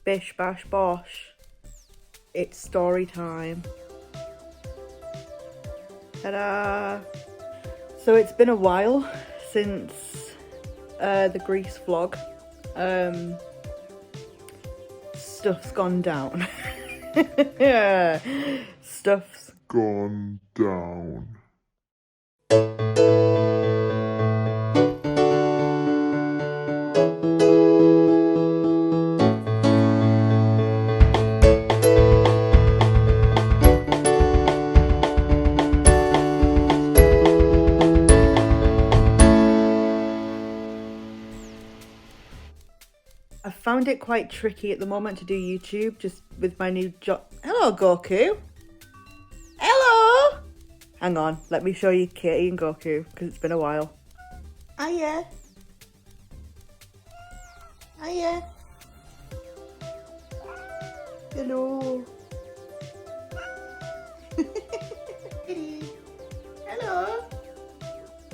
Bish bash bosh. It's story time. Ta-da! So it's been a while since the Greece vlog. Stuff's gone down. Stuff's gone down. I found it quite tricky at the moment to do YouTube, just with my new job. Hello, Goku. Hello. Hang on, let me show you Kitty and Goku, because it's been a while. Hiya. Hiya. Hello. Kitty. Hello.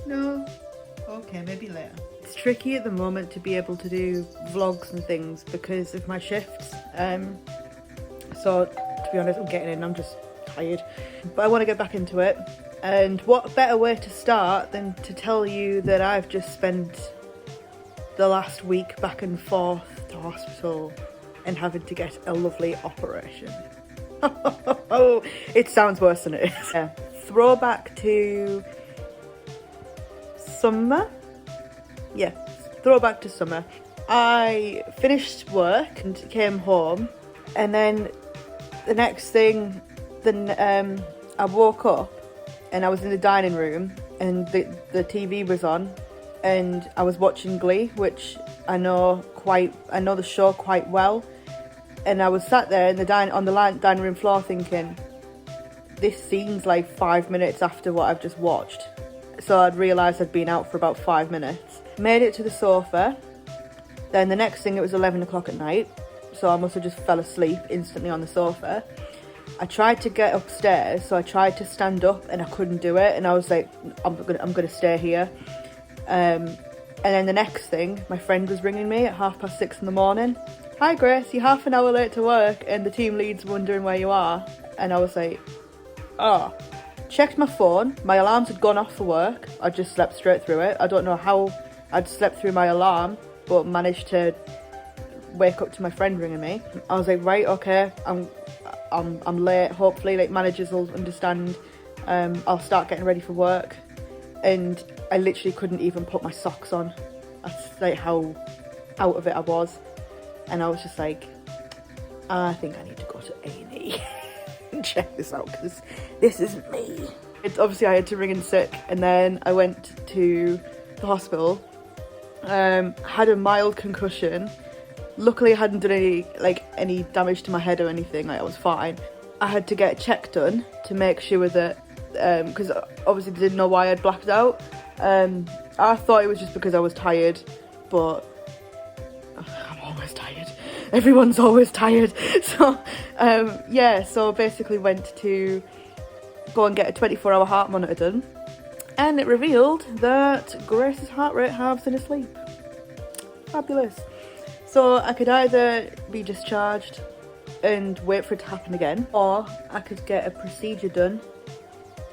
No. Okay, maybe later. It's tricky at the moment to be able to do vlogs and things because of my shifts. So to be honest, I'm getting in, I'm just tired. But I want to get back into it. And what better way to start than to tell you that I've just spent the last week back and forth to hospital and having to get a lovely operation. Oh, it sounds worse than it is. Yeah. Throwback to summer. Yeah, throwback to summer. I finished work and came home, and then the next thing, I woke up and I was in the dining room and the TV was on and I was watching Glee, which I know the show quite well, and I was sat there in the dining room floor thinking, this scene's like 5 minutes after what I've just watched. So I'd realised I'd been out for about 5 minutes. Made it to the sofa. Then the next thing, it was 11 o'clock at night. So I must have just fell asleep instantly on the sofa. I tried to get upstairs, so I tried to stand up and I couldn't do it. And I was like, I'm gonna stay here. And then the next thing, my friend was ringing me at 6:30 in the morning. Hi Grace, you're half an hour late to work and the team lead's wondering where you are. And I was like, oh. Checked my phone, my alarms had gone off for work. I just slept straight through it. I don't know how I'd slept through my alarm, but managed to wake up to my friend ringing me. I was like, right, okay, I'm late. Hopefully, like, managers will understand. I'll start getting ready for work. And I literally couldn't even put my socks on. That's like how out of it I was. And I was just like, I think I need to go to A&E. Check this out, because this isn't me. Obviously I had to ring in sick, and then I went to the hospital. Had a mild concussion. Luckily I hadn't done any damage to my head or anything. Like, I was fine. I had to get a check done to make sure that because obviously they didn't know why I'd blacked out. I thought it was just because I was tired, but I'm always tired. Everyone's always tired. So yeah, so basically went to go and get a 24-hour heart monitor done, and it revealed that Grace's heart rate halves in her sleep. Fabulous. So I could either be discharged and wait for it to happen again, or I could get a procedure done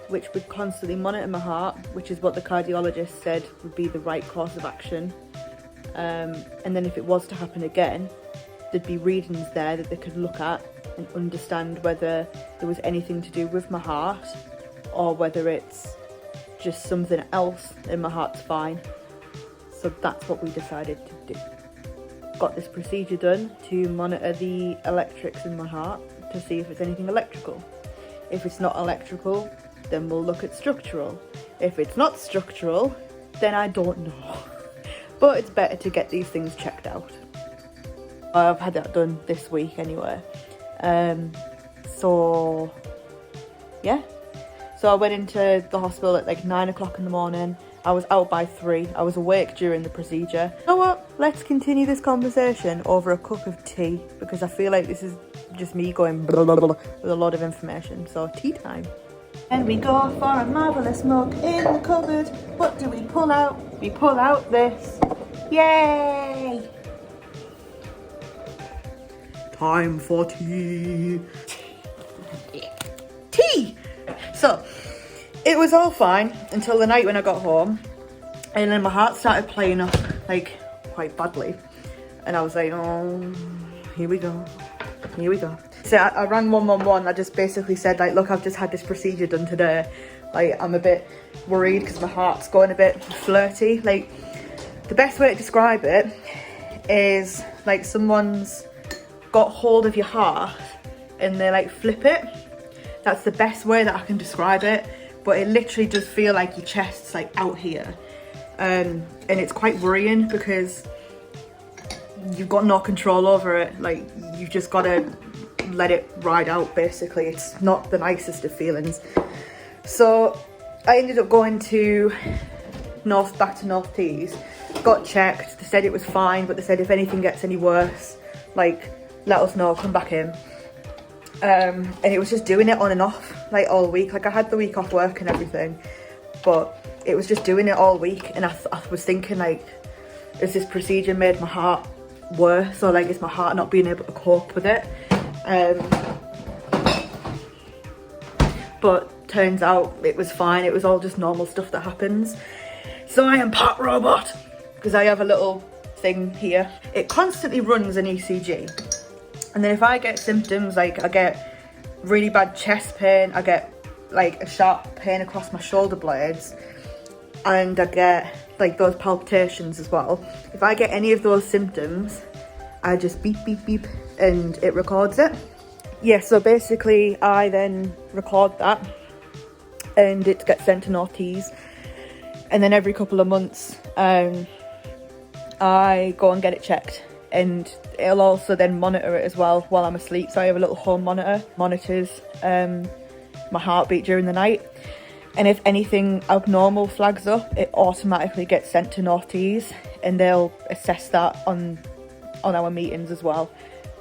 which would constantly monitor my heart, which is what the cardiologist said would be the right course of action. And then if it was to happen again, there'd be readings there that they could look at and understand whether there was anything to do with my heart or whether it's just something else and my heart's fine. So that's what we decided to do. Got this procedure done to monitor the electrics in my heart to see if it's anything electrical. If it's not electrical, then we'll look at structural. If it's not structural, then I don't know. But it's better to get these things checked out. I've had that done this week anyway. So yeah. So I went into the hospital at like 9 o'clock in the morning. I was out by 3. I was awake during the procedure. You know what? Let's continue this conversation over a cup of tea, because I feel like this is just me going blah, blah, blah, with a lot of information. So tea time. And we go for a marvellous mug in the cupboard. What do we pull out? We pull out this. Yay! time for tea. Tea! So, it was all fine until the night when I got home. And then my heart started playing up, like, quite badly. And I was like, oh, here we go. Here we go. So I rang 111. I just basically said, like, look, I've just had this procedure done today. Like, I'm a bit worried because my heart's going a bit flirty. Like, the best way to describe it is like someone's got hold of your heart and they like flip it. That's the best way that I can describe it. But it literally does feel like your chest's like out here. And it's quite worrying because you've got no control over it. Like, you've just got to let it ride out, basically. It's not the nicest of feelings. So I ended up going to back to North Tees, got checked. They said it was fine, but they said if anything gets any worse, like, let us know, come back in. And it was just doing it on and off, like, all week. Like, I had the week off work and everything, but it was just doing it all week. And I was thinking, like, has this procedure made my heart worse, or like, is my heart not being able to cope with it? But turns out it was fine. It was all just normal stuff that happens. So I am part robot because I have a little thing here. It constantly runs an ECG. And then if I get symptoms, like I get really bad chest pain, I get like a sharp pain across my shoulder blades, and I get like those palpitations as well. If I get any of those symptoms, I just beep, beep, beep, and it records it. Yeah, so basically I then record that and it gets sent to North Tees. And then every couple of months, I go and get it checked. And it'll also then monitor it as well while I'm asleep. So I have a little home monitor, monitors my heartbeat during the night. And if anything abnormal flags up, it automatically gets sent to North Tees, and they'll assess that on our meetings as well.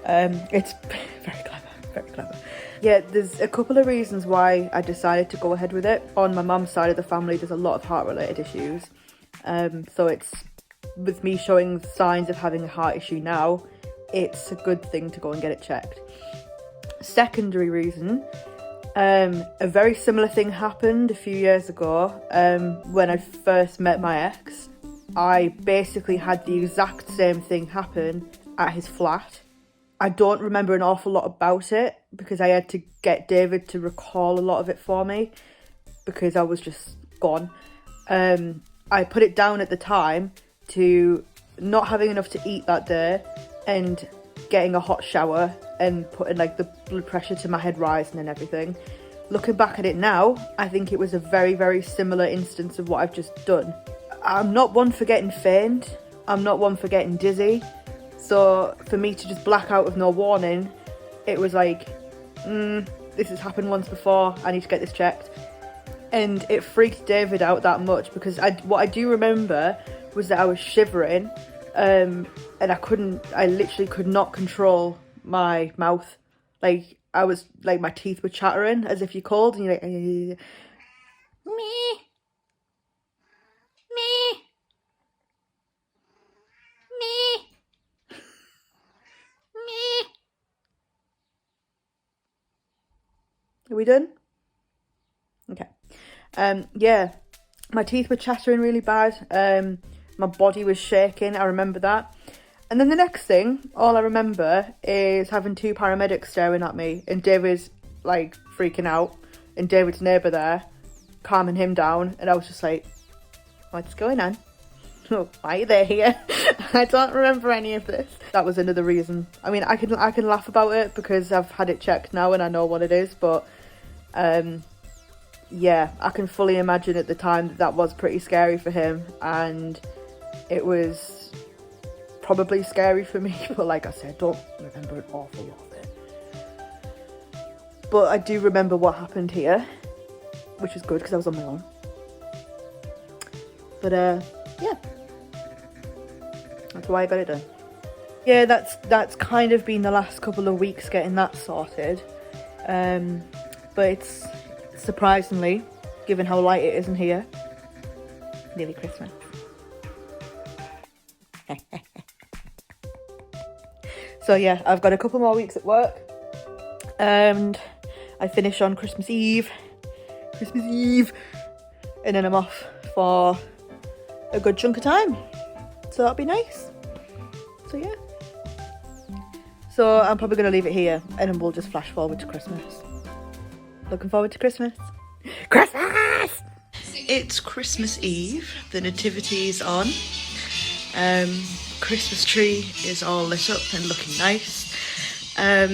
It's very clever, very clever. Yeah, there's a couple of reasons why I decided to go ahead with it. On my mum's side of the family, there's a lot of heart-related issues. So it's, with me showing signs of having a heart issue now, it's a good thing to go and get it checked. Secondary reason, a very similar thing happened a few years ago when I first met my ex. I basically had the exact same thing happen at his flat. I don't remember an awful lot about it because I had to get David to recall a lot of it for me because I was just gone. I put it down at the time to not having enough to eat that day and getting a hot shower and putting like the blood pressure to my head rising and everything. Looking back at it now, I think it was a very, very similar instance of what I've just done. I'm not one for getting faint. I'm not one for getting dizzy. So for me to just black out with no warning, it was like, this has happened once before, I need to get this checked. And it freaked David out that much because what I do remember was that I was shivering and I literally could not control my mouth. Like, I was, like, my teeth were chattering as if you called and you're like, me. Are we done? Okay. Yeah, my teeth were chattering really bad. My body was shaking, I remember that. And then the next thing, all I remember is having two paramedics staring at me and David's like freaking out and David's neighbour there calming him down, and I was just like, what's going on? Why are they here? I don't remember any of this. That was another reason. I mean, I can laugh about it because I've had it checked now and I know what it is, but yeah, I can fully imagine at the time that was pretty scary for him, and it was probably scary for me, but like I said, don't remember an awful lot of it. But I do remember what happened here, which is good because I was on my own. But yeah, that's why I got it done. Yeah, that's kind of been the last couple of weeks getting that sorted. But it's surprisingly, given how light it is in here, nearly Christmas. So yeah, I've got a couple more weeks at work and I finish on Christmas Eve, and then I'm off for a good chunk of time. So that'll be nice. So yeah. So I'm probably going to leave it here and then we'll just flash forward to Christmas. Looking forward to Christmas. Christmas! It's Christmas Eve. The nativity's on. Christmas tree is all lit up and looking nice. A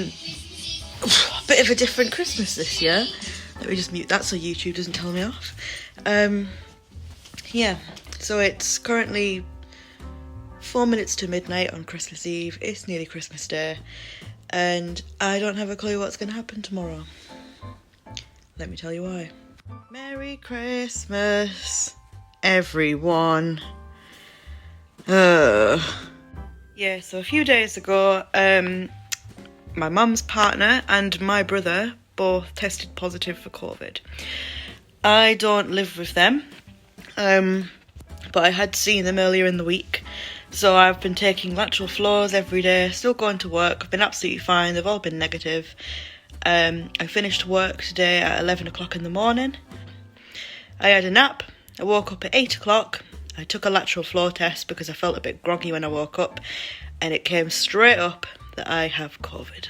bit of a different Christmas this year. Let me just mute that so YouTube doesn't tell me off. Yeah, so it's currently 4 minutes to midnight on Christmas Eve. It's nearly Christmas Day and I don't have a clue what's going to happen tomorrow. Let me tell you why. Merry Christmas, everyone. Yeah, so a few days ago, my mum's partner and my brother both tested positive for COVID. I don't live with them, but I had seen them earlier in the week. So I've been taking lateral flows every day, still going to work. I've been absolutely fine. They've all been negative. I finished work today at 11 o'clock in the morning. I had a nap. I woke up at 8 o'clock. I took a lateral flow test because I felt a bit groggy when I woke up, and it came straight up that I have COVID.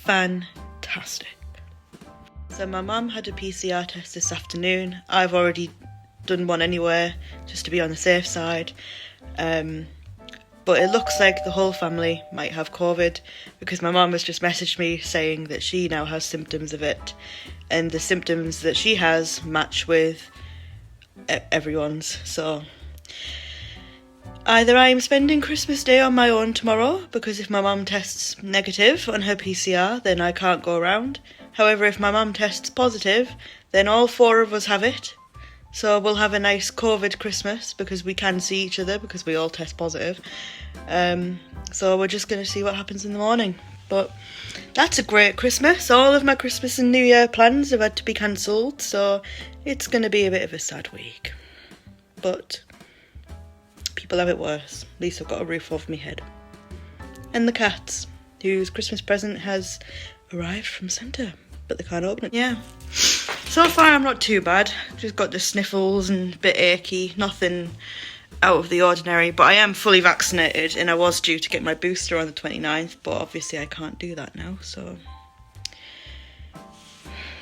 Fantastic. So my mum had a PCR test this afternoon. I've already done one anyway, just to be on the safe side. But it looks like the whole family might have COVID because my mum has just messaged me saying that she now has symptoms of it, and the symptoms that she has match with everyone's. So either I am spending Christmas Day on my own tomorrow, because if my mum tests negative on her PCR then I can't go around. However, if my mum tests positive then all four of us have it. So we'll have a nice COVID Christmas because we can see each other because we all test positive. So we're just going to see what happens in the morning. But that's a great Christmas. All of my Christmas and New Year plans have had to be cancelled, so it's going to be a bit of a sad week. But people have it worse. At least I've got a roof over my head. And the cats, whose Christmas present has arrived from Santa, but they can't open it. Yeah. So far I'm not too bad. I've just got the sniffles and a bit achy. Nothing out of the ordinary, but I am fully vaccinated and I was due to get my booster on the 29th, but obviously I can't do that now, so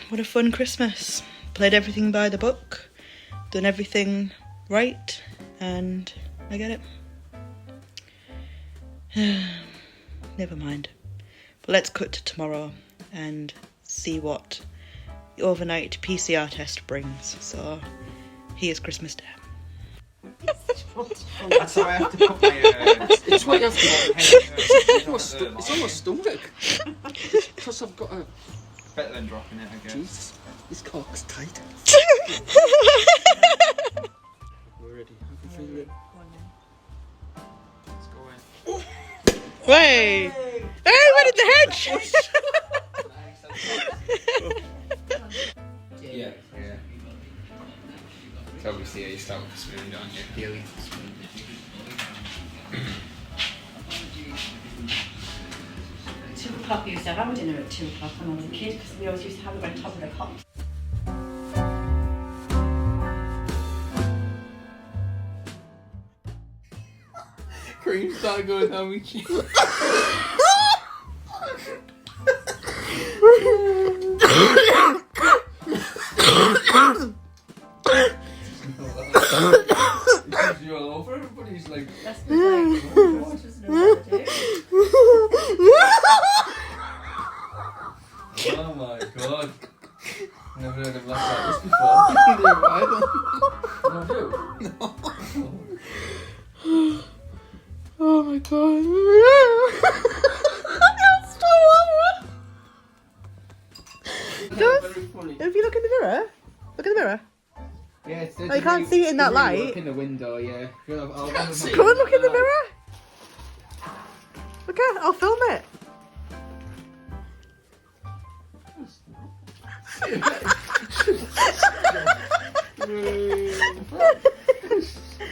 what a fun Christmas. Played everything by the book, done everything right, and I get it. Never mind. But let's cut to tomorrow and see what the overnight PCR test brings. So here's Christmas Day. That's how I have to put my It's what you have to it's almost stomach. Because I've got a... Better than dropping it, I guess. Jesus, this cock's tight. We're ready. I can feel it. Let's go in. Hey! Hey, where did the hedge? Yeah. So obviously you start with the spoon, don't you? Yeah, Two o'clock, we used to have our dinner at 2 o'clock when I was a kid, because we always used to have it on top of the pot. cream started going down my cheek. You're all over everybody's like... That's the thing. Just know what to do. Oh my god. Never heard him laugh like this before. Never either. No, do? No. Oh my god. Very funny. If you look in the mirror, look in the mirror. Yeah, it's Oh, you can't see it in that light. Look in the window, yeah. I'll Come on, look in the mirror. Look at, I'll film it.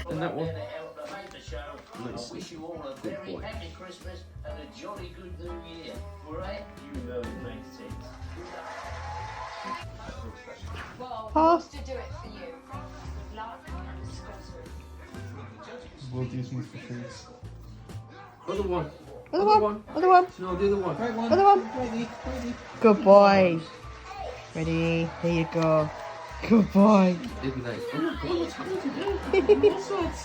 And that one. Nice. I wish you all a Good very boy. happy Christmas and a jolly good New Year. All right? You know it makes sense. Well, Huh? wants to do it for you. Luck and Scotland. We'll do some for treats. Other one. Other one. Other one. No, the other one. Right one. Other one. Ready. Good boy. Ready? There you go. Good boy. Didn't they? Oh my god, what's happening today? What's that?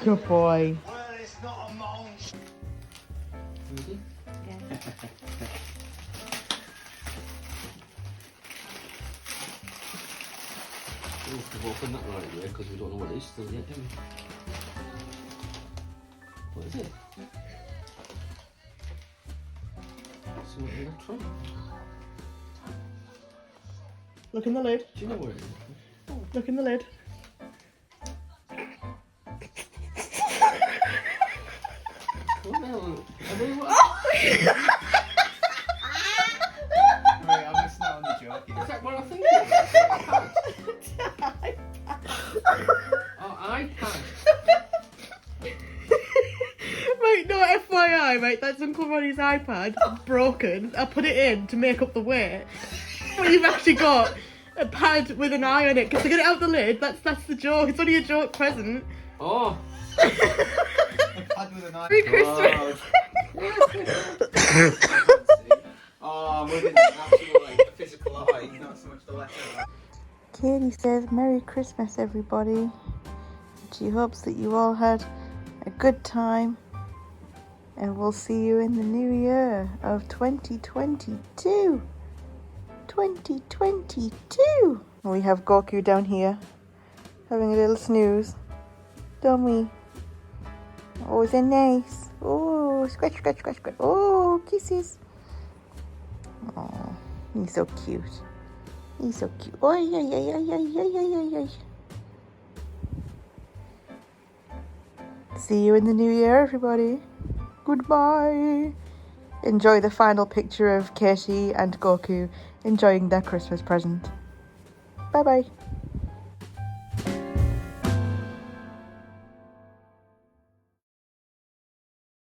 Good boy. Well, it's not a monge. Ready? We've opened that right away because we don't know what it is still yet, do we? What is it? So what electron? Look in the lid. Do you know where it is? Look in the lid. What the hell? Are they what? Wait, I'm just not on the joke. Is that what I think it is? Oh, iPad. Right, no, FYI, right, that's Uncle Ronnie's iPad, broken. I put it in to make up the weight. But you've actually got a pad with an eye on it, because to get it out the lid, that's the joke. It's only a joke present. Oh. Pad with a knife. Merry Christmas. Oh, I'm looking at the actual like physical eye, not so much the letter. Katie says, Merry Christmas, everybody. She hopes that you all had a good time. And we'll see you in the new year of 2022. 2022. We have Goku down here, having a little snooze. Don't we? Oh, is it nice? Oh, scratch, scratch, scratch, scratch. Oh, kisses. Oh, he's so cute. He's so cute. Oh, yeah, yeah, yeah, yeah, yeah, yeah, yeah, yeah. See you in the new year, everybody. Goodbye. Enjoy the final picture of Katie and Goku enjoying their Christmas present. Bye bye.